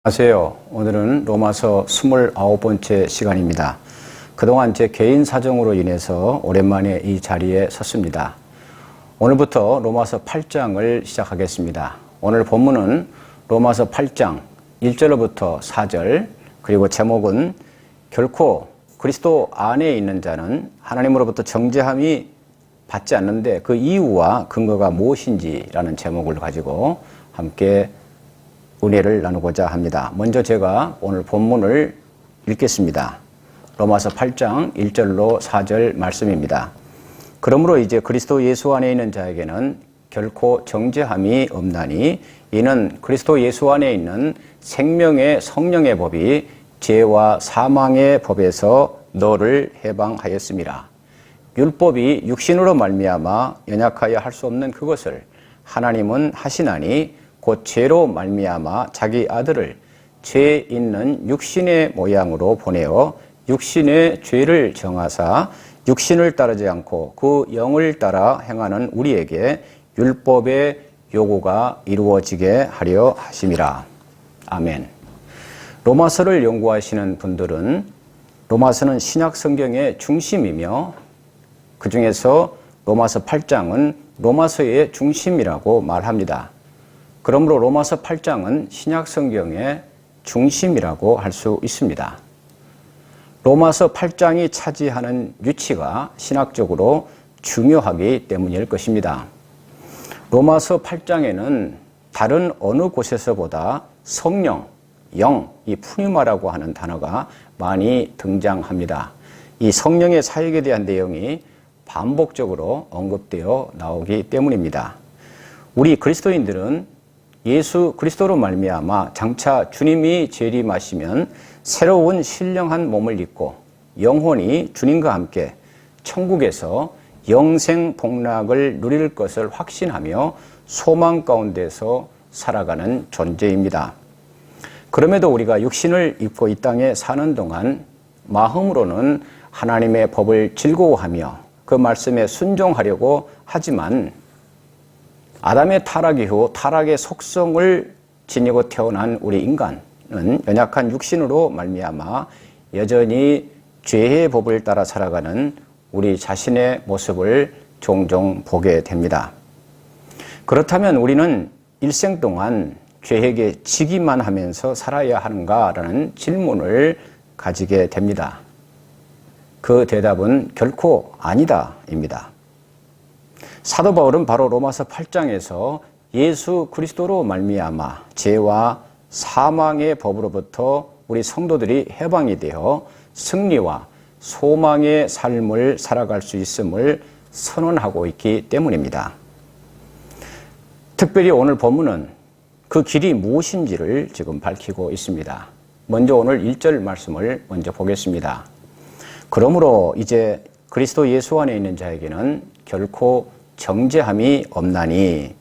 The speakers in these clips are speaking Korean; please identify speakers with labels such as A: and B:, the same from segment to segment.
A: 안녕하세요. 오늘은 로마서 29번째 시간입니다. 그동안 제 개인 사정으로 인해서 오랜만에 이 자리에 섰습니다. 오늘부터 로마서 8장을 시작하겠습니다. 오늘 본문은 로마서 8장 1절로부터 4절, 그리고 제목은 결코 그리스도 안에 있는 자는 하나님으로부터 정죄함이 받지 않는데 그 이유와 근거가 무엇인지라는 제목을 가지고 함께 은혜를 나누고자 합니다. 먼저 제가 오늘 본문을 읽겠습니다. 로마서 8장 1절로 4절 말씀입니다. 그러므로 이제 그리스도 예수 안에 있는 자에게는 결코 정죄함이 없나니 이는 그리스도 예수 안에 있는 생명의 성령의 법이 죄와 사망의 법에서 너를 해방하였습니다. 율법이 육신으로 말미암아 연약하여 할 수 없는 그것을 하나님은 하시나니 곧 죄로 말미암아 자기 아들을 죄 있는 육신의 모양으로 보내어 육신의 죄를 정하사 육신을 따르지 않고 그 영을 따라 행하는 우리에게 율법의 요구가 이루어지게 하려 하심이라. 아멘. 로마서를 연구하시는 분들은 로마서는 신약 성경의 중심이며 그 중에서 로마서 8장은 로마서의 중심이라고 말합니다. 그러므로 로마서 8장은 신약 성경의 중심이라고 할 수 있습니다. 로마서 8장이 차지하는 위치가 신학적으로 중요하기 때문일 것입니다. 로마서 8장에는 다른 어느 곳에서보다 성령, 영, 이 푸니마라고 하는 단어가 많이 등장합니다. 이 성령의 사역에 대한 내용이 반복적으로 언급되어 나오기 때문입니다. 우리 그리스도인들은 예수 그리스도로 말미암아 장차 주님이 재림하시면 새로운 신령한 몸을 입고 영혼이 주님과 함께 천국에서 영생 복락을 누릴 것을 확신하며 소망 가운데서 살아가는 존재입니다. 그럼에도 우리가 육신을 입고 이 땅에 사는 동안 마음으로는 하나님의 법을 즐거워하며 그 말씀에 순종하려고 하지만 아담의 타락 이후 타락의 속성을 지니고 태어난 우리 인간은 연약한 육신으로 말미암아 여전히 죄의 법을 따라 살아가는 우리 자신의 모습을 종종 보게 됩니다. 그렇다면 우리는 일생 동안 죄에게 지기만 하면서 살아야 하는가라는 질문을 가지게 됩니다. 그 대답은 결코 아니다입니다. 사도 바울은 바로 로마서 8장에서 예수 그리스도로 말미암아 죄와 사망의 법으로부터 우리 성도들이 해방이 되어 승리와 소망의 삶을 살아갈 수 있음을 선언하고 있기 때문입니다. 특별히 오늘 본문은 그 길이 무엇인지를 지금 밝히고 있습니다. 먼저 오늘 1절 말씀을 먼저 보겠습니다. 그러므로 이제 그리스도 예수 안에 있는 자에게는 결코 정죄함이 없나니.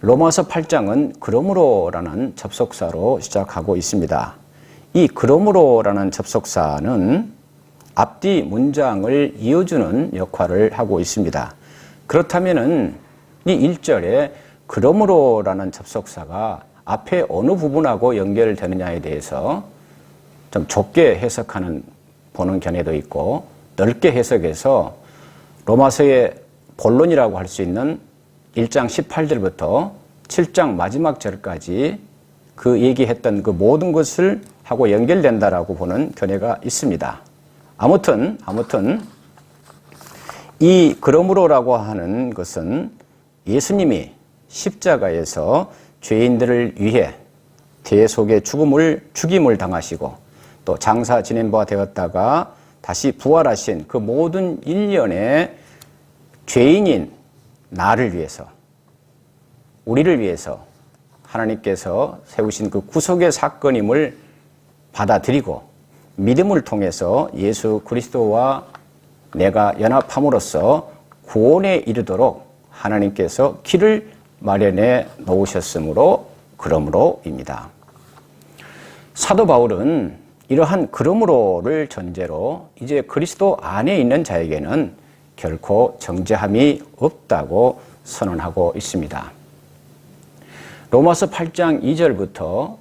A: 로마서 8장은 그러므로라는 접속사로 시작하고 있습니다. 이 그러므로라는 접속사는 앞뒤 문장을 이어주는 역할을 하고 있습니다. 그렇다면은 이 1절에 그러므로라는 접속사가 앞에 어느 부분하고 연결되느냐에 대해서 좀 좁게 해석하는 보는 견해도 있고 넓게 해석해서 로마서의 본론이라고 할 수 있는 1장 18절부터 7장 마지막 절까지 그 얘기했던 그 모든 것을 하고 연결된다라고 보는 견해가 있습니다. 아무튼 이 그러므로라고 하는 것은 예수님이 십자가에서 죄인들을 위해 대속의 죽임을 당하시고 또 장사 지낸 바 되었다가 다시 부활하신 그 모든 일련의 죄인인 나를 위해서, 우리를 위해서 하나님께서 세우신 그 구속의 사건임을 받아들이고 믿음을 통해서 예수 그리스도와 내가 연합함으로써 구원에 이르도록 하나님께서 길을 마련해 놓으셨으므로 그러므로입니다. 사도 바울은 이러한 그러므로를 전제로 이제 그리스도 안에 있는 자에게는 결코 정죄함이 없다고 선언하고 있습니다. 로마서 8장 2절부터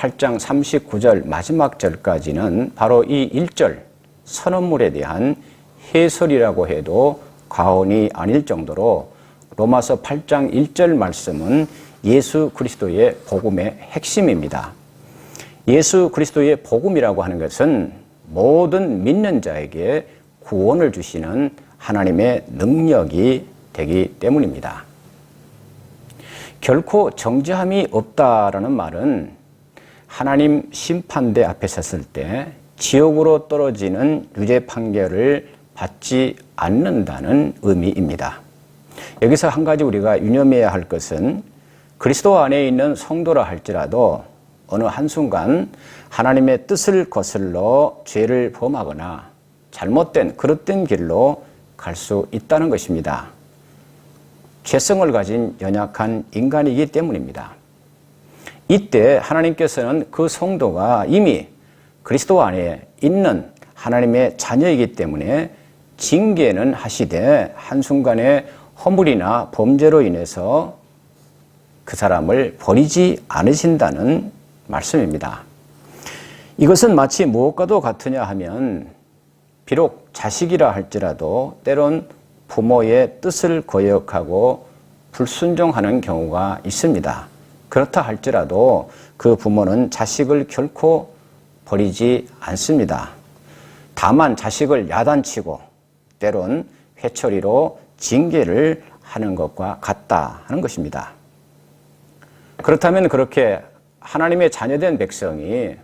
A: 8장 39절 마지막 절까지는 바로 이 1절 선언물에 대한 해설이라고 해도 과언이 아닐 정도로 로마서 8장 1절 말씀은 예수 그리스도의 복음의 핵심입니다. 예수 그리스도의 복음이라고 하는 것은 모든 믿는 자에게 구원을 주시는 하나님의 능력이 되기 때문입니다. 결코 정죄함이 없다라는 말은 하나님 심판대 앞에 섰을 때 지옥으로 떨어지는 유죄 판결을 받지 않는다는 의미입니다. 여기서 한 가지 우리가 유념해야 할 것은 그리스도 안에 있는 성도라 할지라도 어느 한순간 하나님의 뜻을 거슬러 죄를 범하거나 잘못된 그릇된 길로 갈 수 있다는 것입니다. 죄성을 가진 연약한 인간이기 때문입니다. 이때 하나님께서는 그 성도가 이미 그리스도 안에 있는 하나님의 자녀이기 때문에 징계는 하시되 한순간에 허물이나 범죄로 인해서 그 사람을 버리지 않으신다는 말씀입니다. 이것은 마치 무엇과도 같으냐 하면 비록 자식이라 할지라도 때론 부모의 뜻을 거역하고 불순종하는 경우가 있습니다. 그렇다 할지라도 그 부모는 자식을 결코 버리지 않습니다. 다만 자식을 야단치고 때론 회초리로 징계를 하는 것과 같다 하는 것입니다. 그렇다면 그렇게 하나님의 자녀된 백성이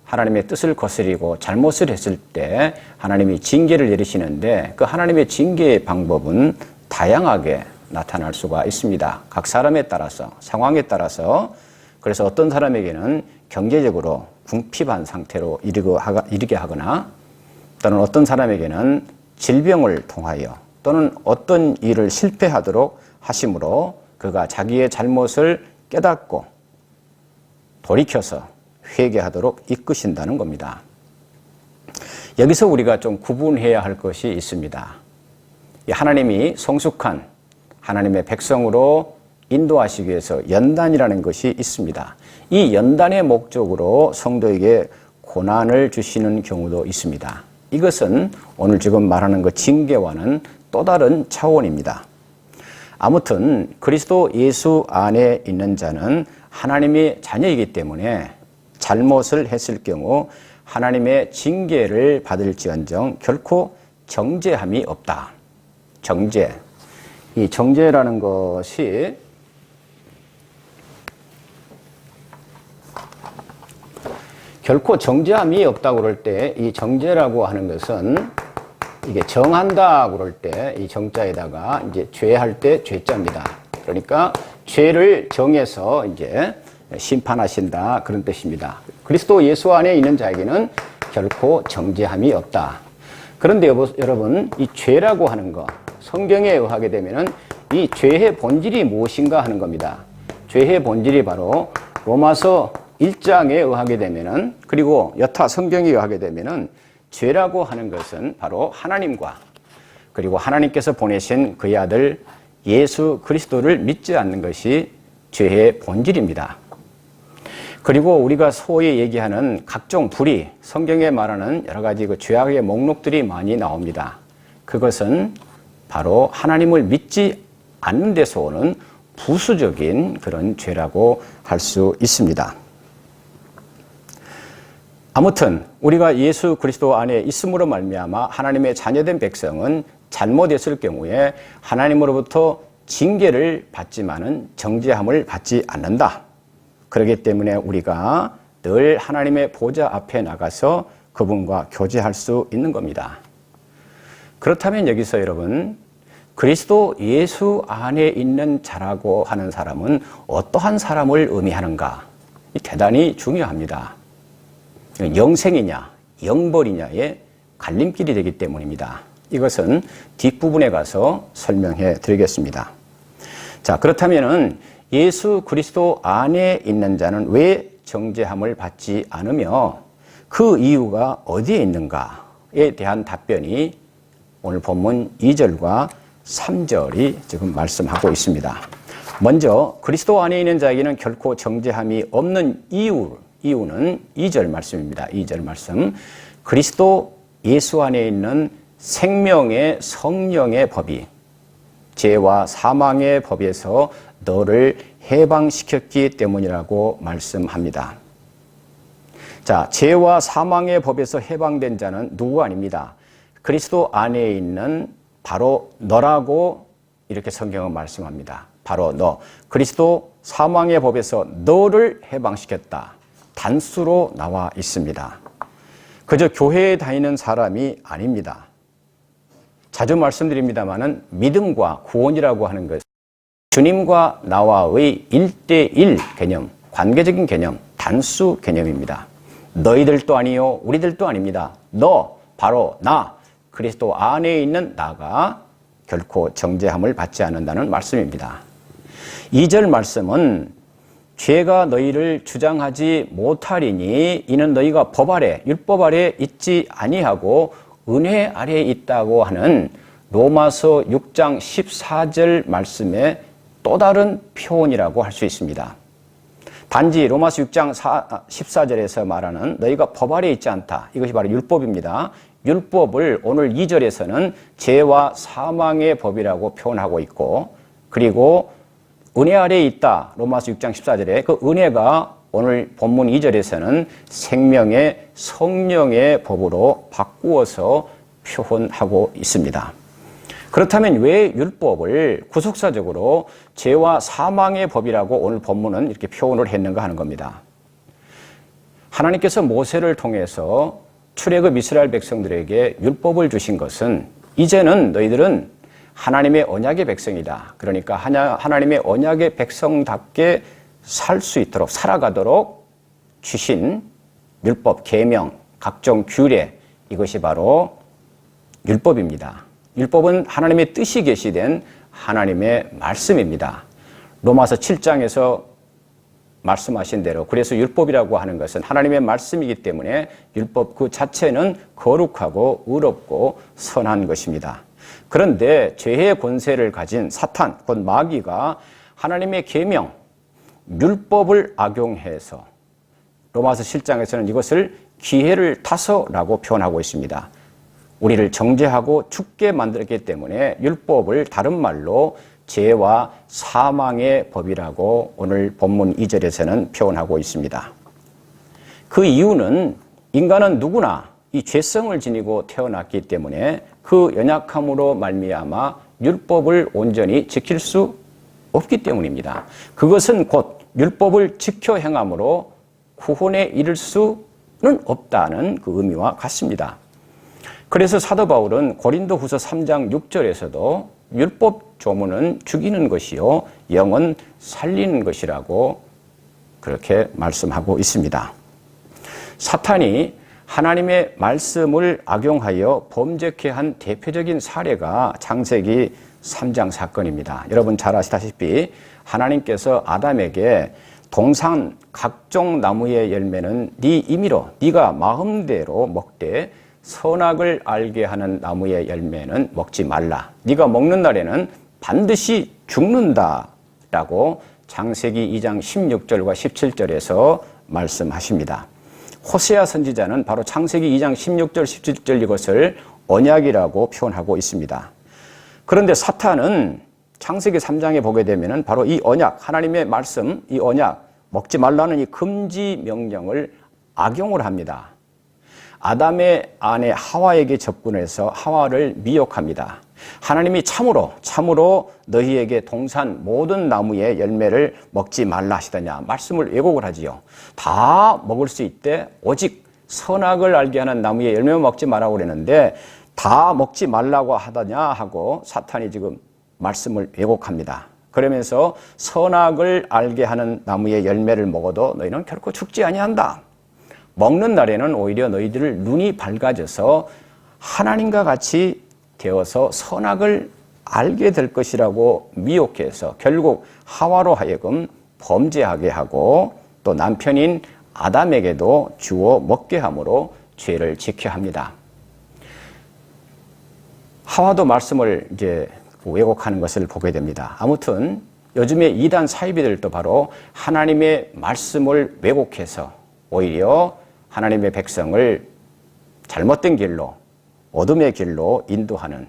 A: 하나님의 뜻을 거스리고 잘못을 했을 때 하나님이 징계를 내리시는데 그 하나님의 징계의 방법은 다양하게 나타날 수가 있습니다. 각 사람에 따라서, 상황에 따라서. 그래서 어떤 사람에게는 경제적으로 궁핍한 상태로 이르게 하거나 또는 어떤 사람에게는 질병을 통하여 또는 어떤 일을 실패하도록 하심으로 그가 자기의 잘못을 깨닫고 돌이켜서 회개하도록 이끄신다는 겁니다. 여기서 우리가 좀 구분해야 할 것이 있습니다. 하나님이 성숙한 하나님의 백성으로 인도하시기 위해서 연단이라는 것이 있습니다. 이 연단의 목적으로 성도에게 고난을 주시는 경우도 있습니다. 이것은 오늘 지금 말하는 그 징계와는 또 다른 차원입니다. 아무튼 그리스도 예수 안에 있는 자는 하나님의 자녀이기 때문에 잘못을 했을 경우 하나님의 징계를 받을지언정 결코 정죄함이 없다. 정죄. 이 정죄라는 것이 결코 정죄함이 없다고 그럴 때 이 정죄라고 하는 것은 이게 정한다 그럴 때 이 정자에다가 이제 죄할 때 죄자입니다. 그러니까 죄를 정해서 이제 심판하신다 그런 뜻입니다. 그리스도 예수 안에 있는 자에게는 결코 정죄함이 없다. 그런데 여러분 이 죄라고 하는 것 성경에 의하게 되면은 이 죄의 본질이 무엇인가 하는 겁니다. 죄의 본질이 바로 로마서 1장에 의하게 되면은 그리고 여타 성경에 의하게 되면은 죄라고 하는 것은 바로 하나님과 그리고 하나님께서 보내신 그의 아들 예수 그리스도를 믿지 않는 것이 죄의 본질입니다. 그리고 우리가 소위 얘기하는 각종 불의, 성경에 말하는 여러 가지 그 죄악의 목록들이 많이 나옵니다. 그것은 바로 하나님을 믿지 않는 데서 오는 부수적인 그런 죄라고 할 수 있습니다. 아무튼 우리가 예수 그리스도 안에 있음으로 말미암아 하나님의 자녀된 백성은 잘못했을 경우에 하나님으로부터 징계를 받지만은 정죄함을 받지 않는다. 그렇기 때문에 우리가 늘 하나님의 보좌 앞에 나가서 그분과 교제할 수 있는 겁니다. 그렇다면 여기서 여러분 그리스도 예수 안에 있는 자라고 하는 사람은 어떠한 사람을 의미하는가? 대단히 중요합니다. 영생이냐 영벌이냐의 갈림길이 되기 때문입니다. 이것은 뒷부분에 가서 설명해 드리겠습니다. 자, 그렇다면은 예수 그리스도 안에 있는 자는 왜 정죄함을 받지 않으며 그 이유가 어디에 있는가에 대한 답변이 오늘 본문 2절과 3절이 지금 말씀하고 있습니다. 먼저 그리스도 안에 있는 자에게는 결코 정죄함이 없는 이유는 2절 말씀입니다. 2절 말씀. 그리스도 예수 안에 있는 생명의 성령의 법이 죄와 사망의 법에서 너를 해방시켰기 때문이라고 말씀합니다. 자, 죄와 사망의 법에서 해방된 자는 누구가 아닙니다. 그리스도 안에 있는 바로 너라고 이렇게 성경은 말씀합니다. 바로 너. 그리스도 사망의 법에서 너를 해방시켰다. 단수로 나와 있습니다. 그저 교회에 다니는 사람이 아닙니다. 자주 말씀드립니다마는 믿음과 구원이라고 하는 것은 주님과 나와의 1대1 개념, 관계적인 개념, 단수 개념입니다. 너희들도 아니요, 우리들도 아닙니다. 너, 바로 나, 그리스도 안에 있는 나가 결코 정죄함을 받지 않는다는 말씀입니다. 2절 말씀은 죄가 너희를 주장하지 못하리니 이는 너희가 법 아래, 율법 아래 있지 아니하고 은혜 아래에 있다고 하는 로마서 6장 14절 말씀의 또 다른 표현이라고 할 수 있습니다. 단지 로마서 6장 14절에서 말하는 너희가 법 아래에 있지 않다. 이것이 바로 율법입니다. 율법을 오늘 2절에서는 죄와 사망의 법이라고 표현하고 있고, 그리고 은혜 아래에 있다. 로마서 6장 14절에 그 은혜가 오늘 본문 2절에서는 생명의 성령의 법으로 바꾸어서 표현하고 있습니다. 그렇다면 왜 율법을 구속사적으로 죄와 사망의 법이라고 오늘 본문은 이렇게 표현을 했는가 하는 겁니다. 하나님께서 모세를 통해서 출애굽 이스라엘 백성들에게 율법을 주신 것은 이제는 너희들은 하나님의 언약의 백성이다. 그러니까 하나님의 언약의 백성답게 살 수 있도록 살아가도록 주신 율법, 계명, 각종 규례, 이것이 바로 율법입니다. 율법은 하나님의 뜻이 계시된 하나님의 말씀입니다. 로마서 7장에서 말씀하신 대로 그래서 율법이라고 하는 것은 하나님의 말씀이기 때문에 율법 그 자체는 거룩하고 의롭고 선한 것입니다. 그런데 죄의 권세를 가진 사탄, 곧 마귀가 하나님의 계명, 율법을 악용해서 로마서 7장에서는 이것을 기회를 타서라고 표현하고 있습니다. 우리를 정죄하고 죽게 만들었기 때문에 율법을 다른 말로 죄와 사망의 법이라고 오늘 본문 2절에서는 표현하고 있습니다. 그 이유는 인간은 누구나 이 죄성을 지니고 태어났기 때문에 그 연약함으로 말미암아 율법을 온전히 지킬 수 없기 때문입니다. 그것은 곧 율법을 지켜 행함으로 구원에 이를 수는 없다는 그 의미와 같습니다. 그래서 사도 바울은 고린도후서 3장 6절에서도 율법 조문은 죽이는 것이요 영은 살리는 것이라고 그렇게 말씀하고 있습니다. 사탄이 하나님의 말씀을 악용하여 범죄케 한 대표적인 사례가 창세기 3장 사건입니다. 여러분 잘 아시다시피 하나님께서 아담에게 동산 각종 나무의 열매는 네 임의로 네가 마음대로 먹되 선악을 알게 하는 나무의 열매는 먹지 말라. 네가 먹는 날에는 반드시 죽는다라고 창세기 2장 16절과 17절에서 말씀하십니다. 호세아 선지자는 바로 창세기 2장 16절, 17절 이것을 언약이라고 표현하고 있습니다. 그런데 사탄은 창세기 3장에 보게 되면 바로 이 언약, 하나님의 말씀, 이 언약, 먹지 말라는 이 금지 명령을 악용을 합니다. 아담의 아내 하와에게 접근해서 하와를 미혹합니다. 하나님이 참으로 너희에게 동산 모든 나무의 열매를 먹지 말라 하시더냐 말씀을 왜곡을 하지요. 다 먹을 수 있대 오직 선악을 알게 하는 나무의 열매만 먹지 말라고 그랬는데 다 먹지 말라고 하더냐 하고 사탄이 지금 말씀을 왜곡합니다. 그러면서 선악을 알게 하는 나무의 열매를 먹어도 너희는 결코 죽지 아니한다. 먹는 날에는 오히려 너희들 눈이 밝아져서 하나님과 같이 되어서 선악을 알게 될 것이라고 미혹해서 결국 하와로 하여금 범죄하게 하고 또 남편인 아담에게도 주어 먹게 함으로 죄를 지게 합니다. 하와도 말씀을 이제 왜곡하는 것을 보게 됩니다. 아무튼 요즘에 이단 사이비들도 바로 하나님의 말씀을 왜곡해서 오히려 하나님의 백성을 잘못된 길로, 어둠의 길로 인도하는,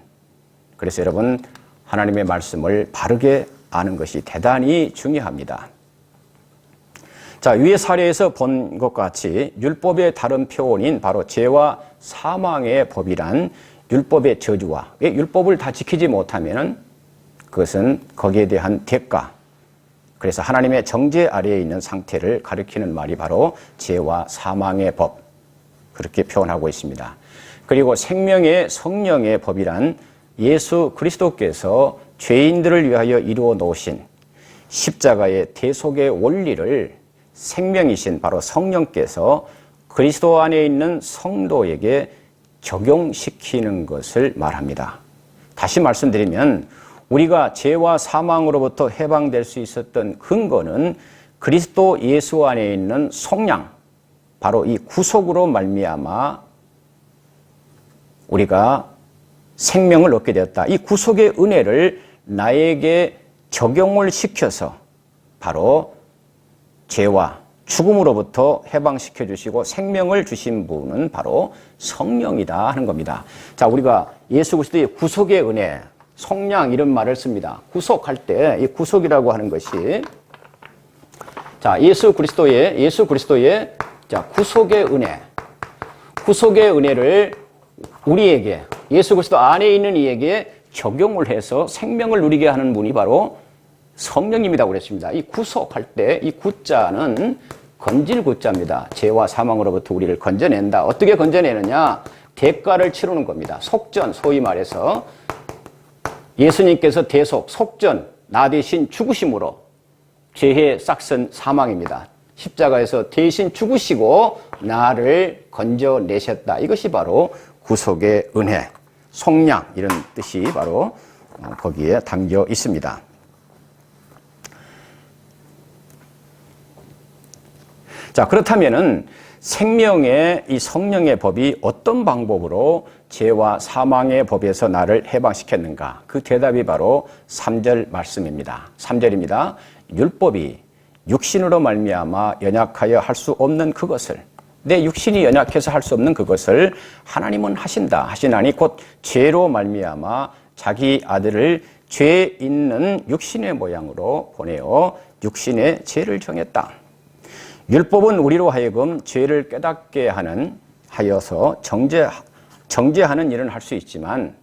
A: 그래서 여러분 하나님의 말씀을 바르게 아는 것이 대단히 중요합니다. 자, 위의 사례에서 본 것과 같이 율법의 다른 표현인 바로 죄와 사망의 법이란 율법의 저주와, 율법을 다 지키지 못하면 그것은 거기에 대한 대가, 그래서 하나님의 정죄 아래에 있는 상태를 가리키는 말이 바로 죄와 사망의 법, 그렇게 표현하고 있습니다. 그리고 생명의 성령의 법이란 예수 그리스도께서 죄인들을 위하여 이루어 놓으신 십자가의 대속의 원리를 생명이신 바로 성령께서 그리스도 안에 있는 성도에게 적용시키는 것을 말합니다. 다시 말씀드리면 우리가 죄와 사망으로부터 해방될 수 있었던 근거는 그리스도 예수 안에 있는 속량, 바로 이 구속으로 말미암아 우리가 생명을 얻게 되었다. 이 구속의 은혜를 나에게 적용을 시켜서 바로 죄와 죽음으로부터 해방시켜 주시고 생명을 주신 분은 바로 성령이다 하는 겁니다. 자, 우리가 예수 그리스도의 구속의 은혜, 속량 이런 말을 씁니다. 구속할 때 이 구속이라고 하는 것이 자, 예수 그리스도의 자, 구속의 은혜를 우리에게 예수 그리스도 안에 있는 이에게 적용을 해서 생명을 누리게 하는 분이 바로 성령님이라고 그랬습니다. 이 구속할 때 이 구자는 건질 구자입니다. 죄와 사망으로부터 우리를 건져낸다. 어떻게 건져내느냐? 대가를 치르는 겁니다. 속전, 소위 말해서 예수님께서 대속, 속전, 나 대신 죽으심으로 죄의 싹슨 사망입니다. 십자가에서 대신 죽으시고 나를 건져내셨다. 이것이 바로 구속의 은혜, 속량 이런 뜻이 바로 거기에 담겨 있습니다. 자, 그렇다면은 생명의 이 성령의 법이 어떤 방법으로 죄와 사망의 법에서 나를 해방시켰는가? 그 대답이 바로 3절 말씀입니다. 3절입니다. 율법이 육신으로 말미암아 연약하여 할 수 없는 그것을, 내 육신이 연약해서 할 수 없는 그것을 하나님은 하시나니 곧 죄로 말미암아 자기 아들을 죄 있는 육신의 모양으로 보내어 육신의 죄를 정했다. 율법은 우리로 하여금 죄를 깨닫게 하여서 정죄하는 일은 할 수 있지만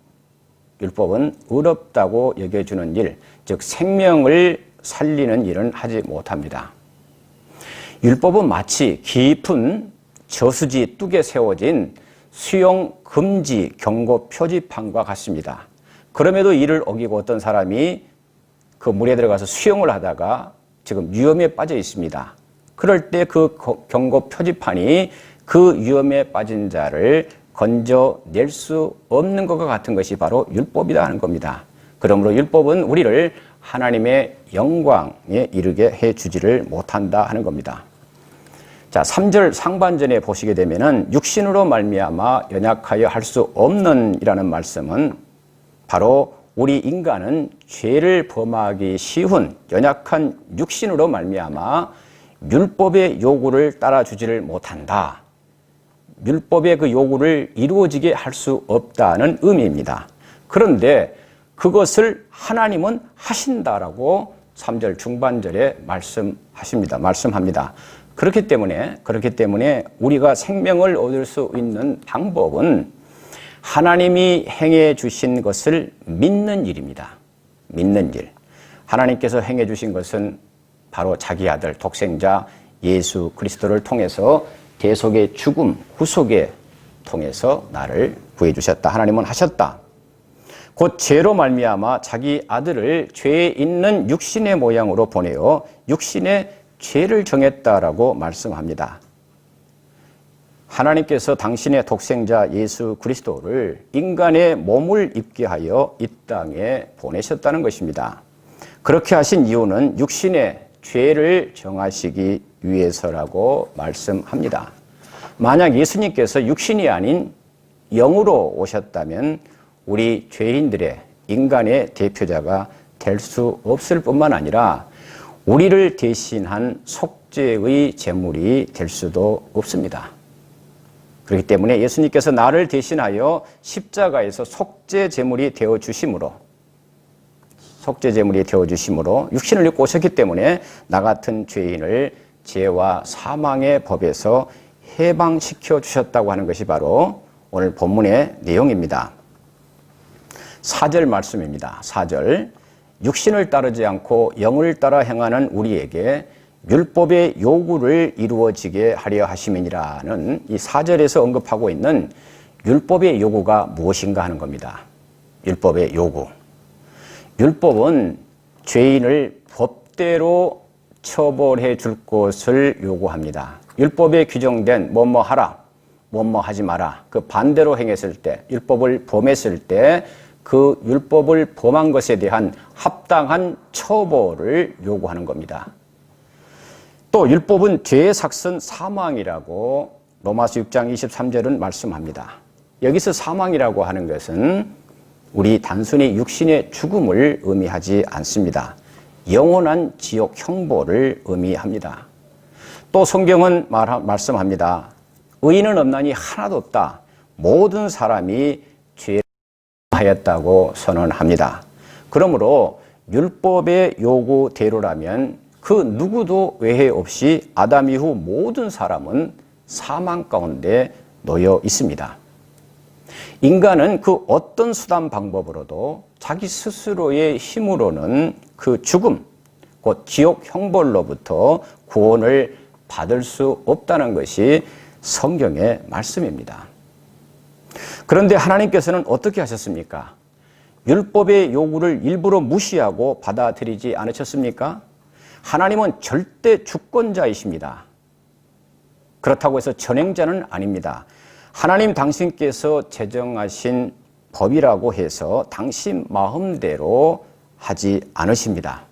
A: 율법은 의롭다고 여겨주는 일, 즉 생명을 살리는 일은 하지 못합니다. 율법은 마치 깊은 저수지 뚝에 세워진 수용 금지 경고 표지판과 같습니다. 그럼에도 이를 어기고 어떤 사람이 그 물에 들어가서 수영을 하다가 지금 위험에 빠져 있습니다. 그럴 때 그 경고 표지판이 그 위험에 빠진 자를 건져낼 수 없는 것과 같은 것이 바로 율법이다 하는 겁니다. 그러므로 율법은 우리를 하나님의 영광에 이르게 해주지를 못한다 하는 겁니다. 자, 3절 상반전에 보시게 되면은 육신으로 말미암아 연약하여 할 수 없는 이라는 말씀은 바로 우리 인간은 죄를 범하기 쉬운 연약한 육신으로 말미암아 율법의 요구를 따라주지를 못한다. 율법의 그 요구를 이루어지게 할 수 없다는 의미입니다. 그런데 그것을 하나님은 하신다라고 3절 중반절에 말씀합니다. 그렇기 때문에 우리가 생명을 얻을 수 있는 방법은 하나님이 행해 주신 것을 믿는 일입니다. 믿는 일. 하나님께서 행해 주신 것은 바로 자기 아들 독생자 예수 그리스도를 통해서 대속의 죽음, 구속에 통해서 나를 구해 주셨다. 하나님은 하셨다. 곧 죄로 말미암아 자기 아들을 죄에 있는 육신의 모양으로 보내어 육신의 죄를 정했다라고 말씀합니다. 하나님께서 당신의 독생자 예수 그리스도를 인간의 몸을 입게 하여 이 땅에 보내셨다는 것입니다. 그렇게 하신 이유는 육신의 죄를 정하시기 위해서라고 말씀합니다. 만약 예수님께서 육신이 아닌 영으로 오셨다면 우리 죄인들의 인간의 대표자가 될 수 없을 뿐만 아니라 우리를 대신한 속죄의 제물이 될 수도 없습니다. 그렇기 때문에 예수님께서 나를 대신하여 십자가에서 속죄 제물이 되어 주심으로 육신을 입고 오셨기 때문에 나 같은 죄인을 죄와 사망의 법에서 해방시켜 주셨다고 하는 것이 바로 오늘 본문의 내용입니다. 4절 말씀입니다. 4절. 육신을 따르지 않고 영을 따라 행하는 우리에게 율법의 요구를 이루어지게 하려 하심이니라는 이 4절에서 언급하고 있는 율법의 요구가 무엇인가 하는 겁니다. 율법의 요구. 율법은 죄인을 법대로 처벌해 줄 것을 요구합니다. 율법에 규정된 뭐뭐 하라, 뭐뭐 하지 마라. 그 반대로 행했을 때, 율법을 범했을 때 그 율법을 범한 것에 대한 합당한 처벌을 요구하는 겁니다. 또 율법은 죄의 삭선 사망이라고 로마서 6장 23절은 말씀합니다. 여기서 사망이라고 하는 것은 우리 단순히 육신의 죽음을 의미하지 않습니다. 영원한 지옥 형벌을 의미합니다. 또 성경은 말씀합니다. 의인은 없나니 하나도 없다. 모든 사람이 죄를 하였다고 선언합니다. 그러므로 율법의 요구대로라면 그 누구도 외회 없이 아담 이후 모든 사람은 사망 가운데 놓여 있습니다. 인간은 그 어떤 수단 방법으로도 자기 스스로의 힘으로는 그 죽음, 곧 지옥 형벌로부터 구원을 받을 수 없다는 것이 성경의 말씀입니다. 그런데 하나님께서는 어떻게 하셨습니까? 율법의 요구를 일부러 무시하고 받아들이지 않으셨습니까? 하나님은 절대 주권자이십니다. 그렇다고 해서 전행자는 아닙니다. 하나님 당신께서 제정하신 법이라고 해서 당신 마음대로 하지 않으십니다.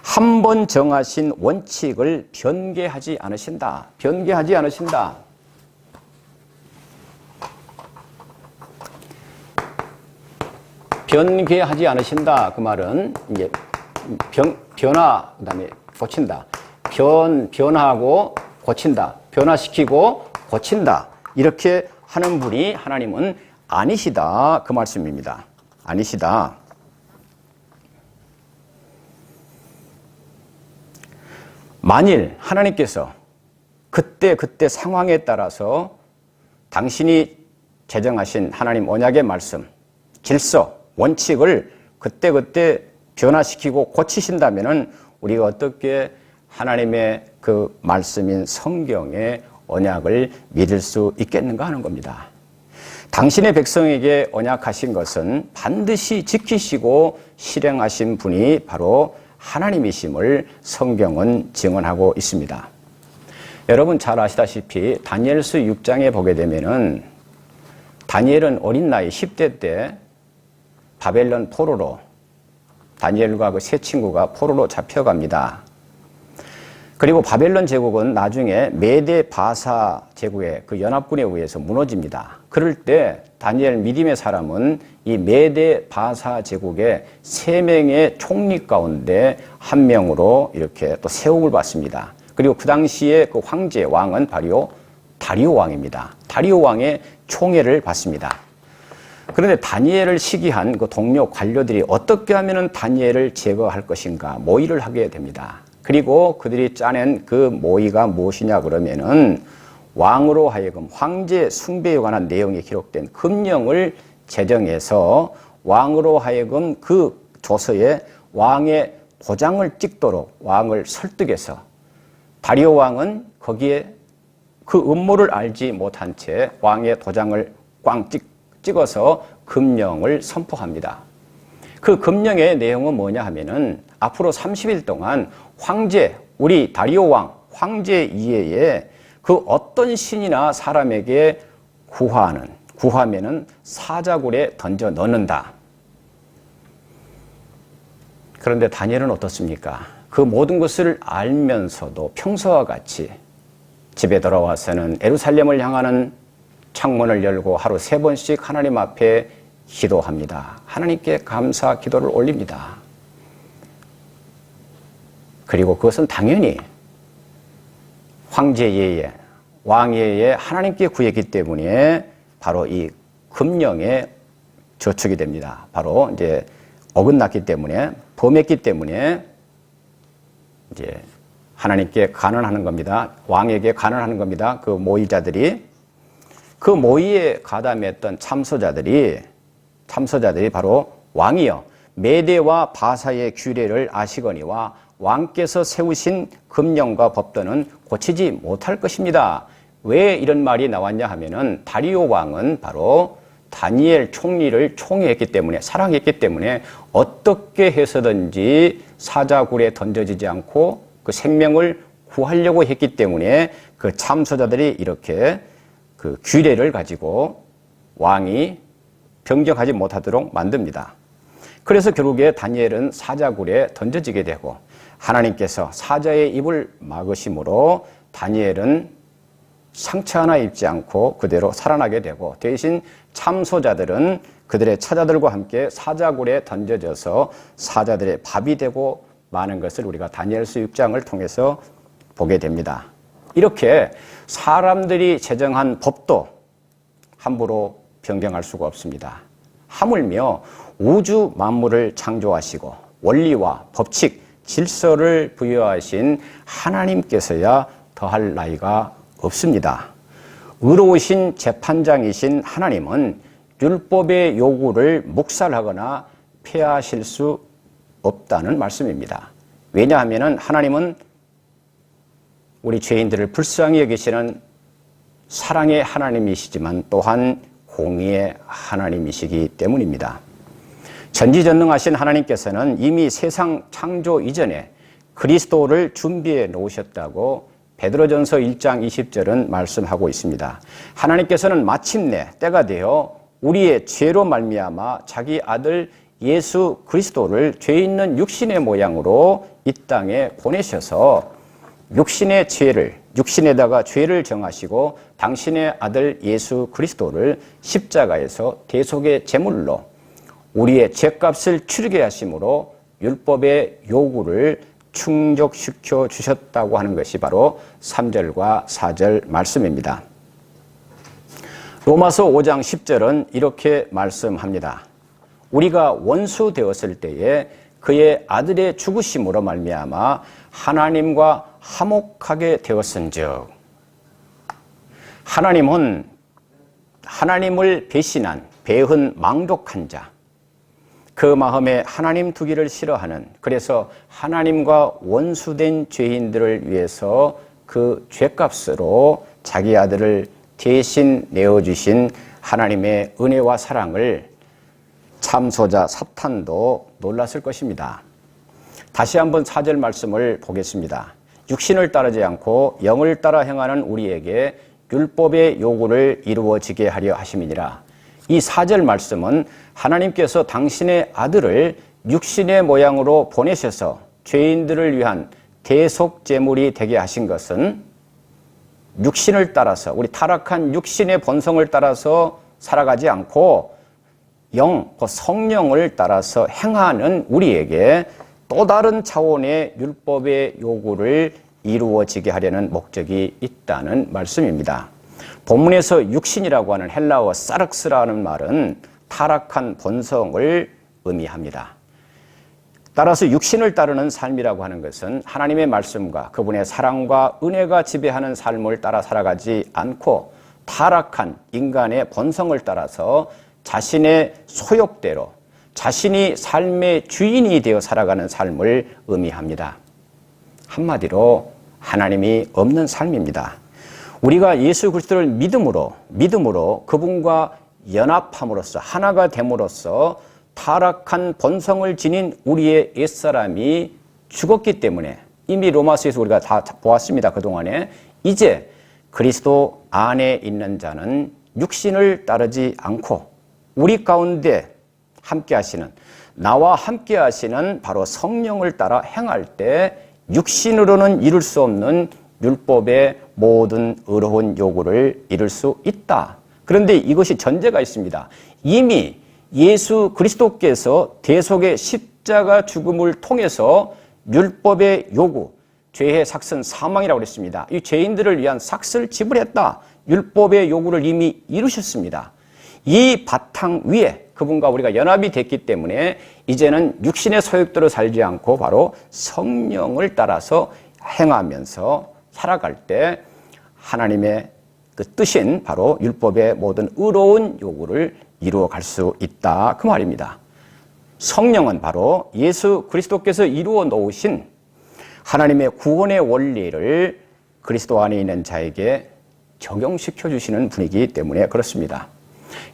A: 한 번 정하신 원칙을 변개하지 않으신다. 변개하지 않으신다. 변개하지 않으신다. 그 말은 이제 변화, 그다음에 고친다. 변화하고 고친다. 변화시키고 고친다. 이렇게 하는 분이 하나님은 아니시다. 그 말씀입니다. 아니시다. 만일 하나님께서 그때 상황에 따라서 당신이 제정하신 하나님 언약의 말씀, 질서, 원칙을 그때 변화시키고 고치신다면은 우리가 어떻게 하나님의 그 말씀인 성경의 언약을 믿을 수 있겠는가 하는 겁니다. 당신의 백성에게 언약하신 것은 반드시 지키시고 실행하신 분이 바로 하나님이심을 성경은 증언하고 있습니다. 여러분 잘 아시다시피 다니엘서 6장에 보게 되면은 다니엘은 어린 나이 10대 때 바벨론 포로로 다니엘과 그 세 친구가 포로로 잡혀갑니다. 그리고 바벨론 제국은 나중에 메데 바사 제국의 그 연합군에 의해서 무너집니다. 그럴 때 다니엘 믿음의 사람은 이 메데 바사 제국의 3명의 총리 가운데 한 명으로 이렇게 또 세움을 받습니다. 그리고 그 당시에 그 황제 왕은 바로 다리오 왕입니다. 다리오 왕의 총애를 받습니다. 그런데 다니엘을 시기한 그 동료 관료들이 어떻게 하면 다니엘을 제거할 것인가 모의를 하게 됩니다. 그리고 그들이 짜낸 그 모의가 무엇이냐 그러면은 왕으로 하여금 황제 숭배에 관한 내용이 기록된 금령을 제정해서 왕으로 하여금 그 조서에 왕의 도장을 찍도록 왕을 설득해서 다리오 왕은 거기에 그 음모를 알지 못한 채 왕의 도장을 꽝 찍어서 금령을 선포합니다. 그 금령의 내용은 뭐냐 하면은 앞으로 30일 동안 황제, 우리 다리오 왕, 황제 이외에 그 어떤 신이나 사람에게 구하면은 사자굴에 던져 넣는다. 그런데 다니엘은 어떻습니까? 그 모든 것을 알면서도 평소와 같이 집에 돌아와서는 예루살렘을 향하는 창문을 열고 하루 3번씩 하나님 앞에 기도합니다. 하나님께 감사 기도를 올립니다. 그리고 그것은 당연히 황제 예에, 왕 예에 하나님께 구했기 때문에 바로 이 금령에 저축이 됩니다. 바로 이제 어긋났기 때문에, 범했기 때문에 이제 하나님께 간언하는 겁니다. 왕에게 간언하는 겁니다. 그 모의자들이, 그 모의에 가담했던 참소자들이 바로 왕이여 메대와 바사의 규례를 아시거니와 왕께서 세우신 금령과 법도는 고치지 못할 것입니다. 왜 이런 말이 나왔냐 하면은 다리오 왕은 바로 다니엘 총리를 총애했기 때문에, 사랑했기 때문에 어떻게 해서든지 사자굴에 던져지지 않고 그 생명을 구하려고 했기 때문에 그 참소자들이 이렇게 그 규례를 가지고 왕이 변경하지 못하도록 만듭니다. 그래서 결국에 다니엘은 사자굴에 던져지게 되고 하나님께서 사자의 입을 막으심으로 다니엘은 상처 하나 입지 않고 그대로 살아나게 되고, 대신 참소자들은 그들의 처자들과 함께 사자굴에 던져져서 사자들의 밥이 되고 마는 것을 우리가 다니엘서 6장을 통해서 보게 됩니다. 이렇게 사람들이 제정한 법도 함부로 변경할 수가 없습니다. 하물며 우주 만물을 창조하시고 원리와 법칙, 질서를 부여하신 하나님께서야 더할 나위가 없습니다. 의로우신 재판장이신 하나님은 율법의 요구를 묵살하거나 폐하실 수 없다는 말씀입니다. 왜냐하면 하나님은 우리 죄인들을 불쌍히 여기시는 사랑의 하나님이시지만 또한 공의의 하나님이시기 때문입니다. 전지전능하신 하나님께서는 이미 세상 창조 이전에 그리스도를 준비해 놓으셨다고 베드로전서 1장 20절은 말씀하고 있습니다. 하나님께서는 마침내 때가 되어 우리의 죄로 말미암아 자기 아들 예수 그리스도를 죄 있는 육신의 모양으로 이 땅에 보내셔서 육신에다가 죄를 정하시고 당신의 아들 예수 그리스도를 십자가에서 대속의 제물로 우리의 죄값을 치르게 하심으로 율법의 요구를 충족시켜 주셨다고 하는 것이 바로 3절과 4절 말씀입니다. 로마서 5장 10절은 이렇게 말씀합니다. 우리가 원수 되었을 때에 그의 아들의 죽으심으로 말미암아 하나님과 화목하게 되었은즉, 하나님은 하나님을 배신한 배은 망독한 자, 그 마음에 하나님 두기를 싫어하는, 그래서 하나님과 원수된 죄인들을 위해서 그 죄값으로 자기 아들을 대신 내어주신 하나님의 은혜와 사랑을 참소자 사탄도 놀랐을 것입니다. 다시 한번 4절 말씀을 보겠습니다. 육신을 따르지 않고 영을 따라 행하는 우리에게 율법의 요구를 이루어지게 하려 하심이니라. 이 4절 말씀은 하나님께서 당신의 아들을 육신의 모양으로 보내셔서 죄인들을 위한 대속제물이 되게 하신 것은 육신을 따라서, 우리 타락한 육신의 본성을 따라서 살아가지 않고 성령을 따라서 행하는 우리에게 또 다른 차원의 율법의 요구를 이루어지게 하려는 목적이 있다는 말씀입니다. 본문에서 육신이라고 하는 헬라어 사르크스라는 말은 타락한 본성을 의미합니다. 따라서 육신을 따르는 삶이라고 하는 것은 하나님의 말씀과 그분의 사랑과 은혜가 지배하는 삶을 따라 살아가지 않고 타락한 인간의 본성을 따라서 자신의 소욕대로 자신이 삶의 주인이 되어 살아가는 삶을 의미합니다. 한마디로 하나님이 없는 삶입니다. 우리가 예수 그리스도를 믿음으로 그분과 연합함으로써 하나가 됨으로써 타락한 본성을 지닌 우리의 옛사람이 죽었기 때문에, 이미 로마서에서 우리가 다 보았습니다. 그동안에 이제 그리스도 안에 있는 자는 육신을 따르지 않고 우리 가운데 함께 하시는, 나와 함께 하시는 바로 성령을 따라 행할 때 육신으로는 이룰 수 없는 율법의 모든 의로운 요구를 이룰 수 있다. 그런데 이것이 전제가 있습니다. 이미 예수 그리스도께서 대속의 십자가 죽음을 통해서 율법의 요구, 죄의 삭은 사망이라고 그랬습니다. 이 죄인들을 위한 삭을 지불했다. 율법의 요구를 이미 이루셨습니다. 이 바탕 위에 그분과 우리가 연합이 됐기 때문에 이제는 육신의 소욕대로 살지 않고 바로 성령을 따라서 행하면서 살아갈 때 하나님의 그 뜻인 바로 율법의 모든 의로운 요구를 이루어 갈 수 있다. 그 말입니다. 성령은 바로 예수 그리스도께서 이루어 놓으신 하나님의 구원의 원리를 그리스도 안에 있는 자에게 적용시켜 주시는 분이기 때문에 그렇습니다.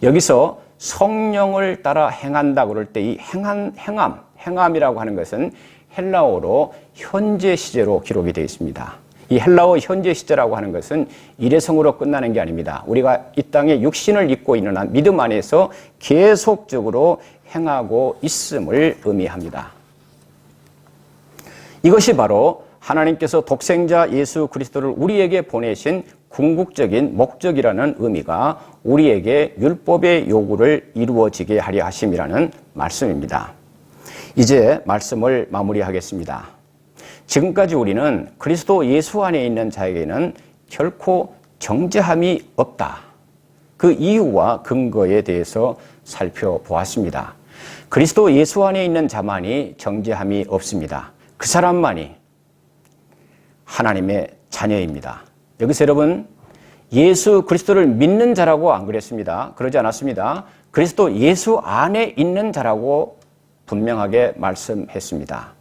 A: 여기서 성령을 따라 행한다 그럴 때 이 행함이라고 하는 것은 헬라어로 현재 시제로 기록이 되어 있습니다. 이 헬라어 현재 시제라고 하는 것은 일회성으로 끝나는 게 아닙니다. 우리가 이 땅에 육신을 입고 있는 한 믿음 안에서 계속적으로 행하고 있음을 의미합니다. 이것이 바로 하나님께서 독생자 예수 그리스도를 우리에게 보내신 궁극적인 목적이라는 의미가 우리에게 율법의 요구를 이루어지게 하려 하심이라는 말씀입니다. 이제 말씀을 마무리하겠습니다. 지금까지 우리는 그리스도 예수 안에 있는 자에게는 결코 정죄함이 없다. 그 이유와 근거에 대해서 살펴보았습니다. 그리스도 예수 안에 있는 자만이 정죄함이 없습니다. 그 사람만이 하나님의 자녀입니다. 여기서 여러분 예수 그리스도를 믿는 자라고 안 그랬습니다. 그러지 않았습니다. 그리스도 예수 안에 있는 자라고 분명하게 말씀했습니다.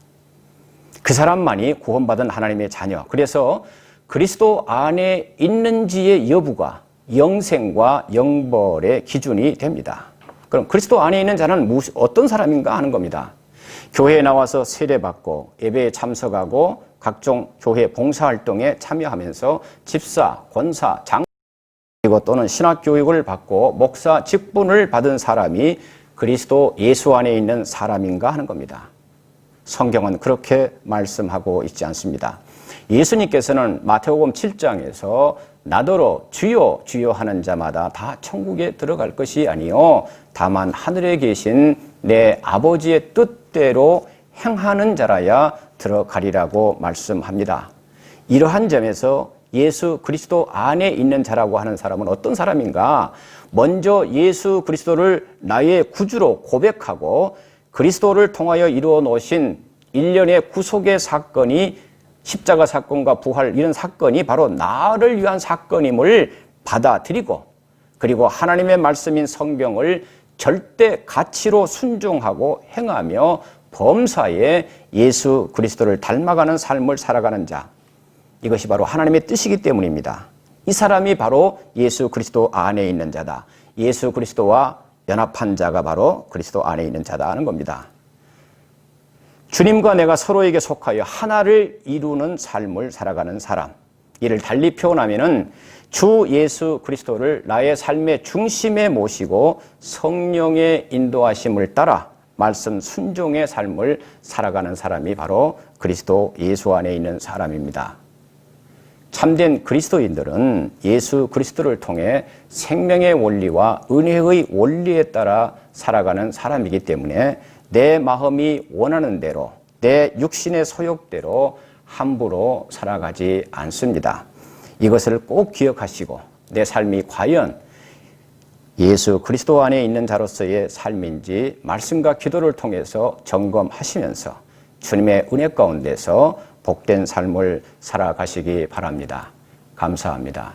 A: 그 사람만이 구원받은 하나님의 자녀. 그래서 그리스도 안에 있는지의 여부가 영생과 영벌의 기준이 됩니다. 그럼 그리스도 안에 있는 자는 어떤 사람인가 하는 겁니다. 교회에 나와서 세례받고 예배에 참석하고 각종 교회 봉사활동에 참여하면서 집사, 권사, 장 또는 신학교육을 받고 목사 직분을 받은 사람이 그리스도 예수 안에 있는 사람인가 하는 겁니다. 성경은 그렇게 말씀하고 있지 않습니다. 예수님께서는 마태복음 7장에서 나더러 주여 주여 하는 자마다 다 천국에 들어갈 것이 아니요 다만 하늘에 계신 내 아버지의 뜻대로 행하는 자라야 들어가리라고 말씀합니다. 이러한 점에서 예수 그리스도 안에 있는 자라고 하는 사람은 어떤 사람인가? 먼저 예수 그리스도를 나의 구주로 고백하고 그리스도를 통하여 이루어 놓으신 일련의 구속의 사건이 십자가 사건과 부활 이런 사건이 바로 나를 위한 사건임을 받아들이고 그리고 하나님의 말씀인 성경을 절대 가치로 순종하고 행하며 범사에 예수 그리스도를 닮아가는 삶을 살아가는 자, 이것이 바로 하나님의 뜻이기 때문입니다. 이 사람이 바로 예수 그리스도 안에 있는 자다. 예수 그리스도와 연합한 자가 바로 그리스도 안에 있는 자다 하는 겁니다. 주님과 내가 서로에게 속하여 하나를 이루는 삶을 살아가는 사람, 이를 달리 표현하면은 주 예수 그리스도를 나의 삶의 중심에 모시고 성령의 인도하심을 따라 말씀 순종의 삶을 살아가는 사람이 바로 그리스도 예수 안에 있는 사람입니다. 참된 그리스도인들은 예수 그리스도를 통해 생명의 원리와 은혜의 원리에 따라 살아가는 사람이기 때문에 내 마음이 원하는 대로 내 육신의 소욕대로 함부로 살아가지 않습니다. 이것을 꼭 기억하시고 내 삶이 과연 예수 그리스도 안에 있는 자로서의 삶인지 말씀과 기도를 통해서 점검하시면서 주님의 은혜 가운데서 복된 삶을 살아가시기 바랍니다. 감사합니다.